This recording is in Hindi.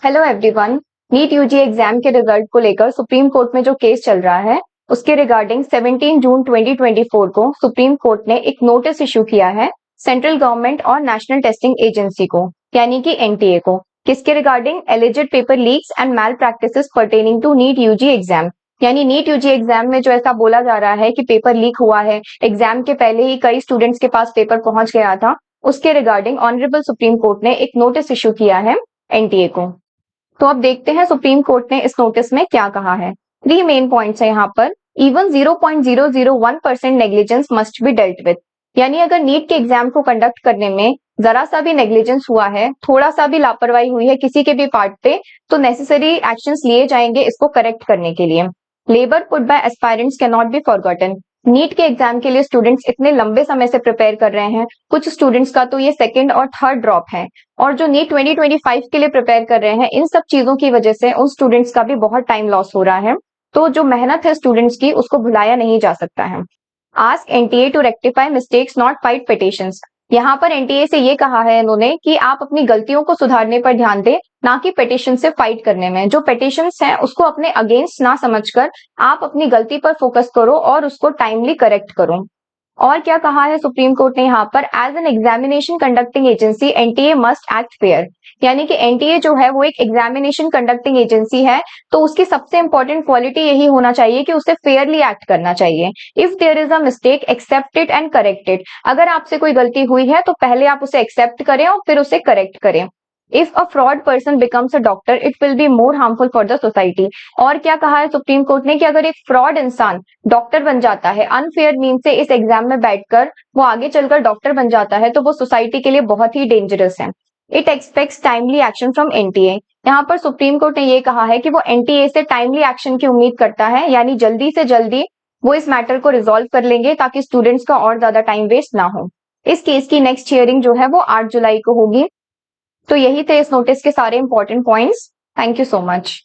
Hello everyone. NEET UG exam के रिजल्ट को लेकर सुप्रीम कोर्ट में जो केस चल रहा है उसके रिगार्डिंग 17 जून 2024 को सुप्रीम कोर्ट ने एक नोटिस इशू किया है सेंट्रल गवर्नमेंट और नेशनल टेस्टिंग एजेंसी को, यानी कि एनटीए को। किसके regarding? Alleged paper leaks and malpractices pertaining to NEET UG exam. यानी नीट यूजी एग्जाम में जो ऐसा बोला जा रहा है कि पेपर लीक हुआ है, एग्जाम के पहले ही कई स्टूडेंट्स के पास पेपर पहुंच गया था, उसके रिगार्डिंग ऑनरेबल सुप्रीम कोर्ट ने एक नोटिस इशू किया है एनटीए को। तो अब देखते हैं सुप्रीम कोर्ट ने इस नोटिस में क्या कहा है। 3 मेन पॉइंट्स है यहाँ पर। Even 0.001% negligence must be dealt with. यानी अगर नीट के एग्जाम को कंडक्ट करने में जरा सा भी नेग्लिजेंस हुआ है, थोड़ा सा भी लापरवाही हुई है किसी के भी पार्ट पे, तो नेसेसरी एक्शंस लिए जाएंगे इसको करेक्ट करने के लिए। Labour put by aspirants cannot be forgotten. NEET के एग्जाम के लिए स्टूडेंट्स इतने लंबे समय से प्रिपेयर कर रहे हैं, कुछ स्टूडेंट्स का तो ये सेकंड और थर्ड ड्रॉप है, और जो नीट 2025 के लिए प्रिपेयर कर रहे हैं, इन सब चीजों की वजह से उन स्टूडेंट्स का भी बहुत टाइम लॉस हो रहा है। तो जो मेहनत है स्टूडेंट्स की उसको भुलाया नहीं जा सकता है। Ask NTA to rectify mistakes not fight petitions. यहाँ पर एनटीए से ये कहा है इन्होंने कि आप अपनी गलतियों को सुधारने पर ध्यान दें, ना कि पिटिशन से फाइट करने में। जो पिटिशंस हैं उसको अपने अगेंस्ट ना समझकर आप अपनी गलती पर फोकस करो और उसको टाइमली करेक्ट करो। और क्या कहा है सुप्रीम कोर्ट ने यहाँ पर? As an examination conducting agency NTA must act fair. यानी कि एनटीए जो है वो एक एग्जामिनेशन कंडक्टिंग एजेंसी है, तो उसकी सबसे इंपॉर्टेंट क्वालिटी यही होना चाहिए कि उसे फेयरली एक्ट करना चाहिए। If there is a mistake accept it and correct it. अगर आपसे कोई गलती हुई है तो पहले आप उसे एक्सेप्ट करें और फिर उसे करेक्ट करें। If a fraud person becomes a doctor it will be more harmful for the society. और क्या कहा है सुप्रीम कोर्ट ने कि अगर एक फ्रॉड इंसान डॉक्टर बन जाता है, अनफेयर मीन से इस एग्जाम में बैठकर वो आगे चलकर डॉक्टर बन जाता है, तो वो सोसाइटी के लिए बहुत ही डेंजरस है। It aspects timely action from NTA. यहाँ पर सुप्रीम कोर्ट ने ये कहा है कि वो एनटीए से टाइमली एक्शन की उम्मीद करता है, यानी जल्दी से जल्दी वो इस मैटर को रिजॉल्व कर लेंगे ताकि स्टूडेंट्स का और ज्यादा टाइम वेस्ट ना हो। इस केस की नेक्स्ट हियरिंग जो है वो 8 जुलाई को होगी। तो यही थे इस नोटिस के सारे important points. Thank you so much.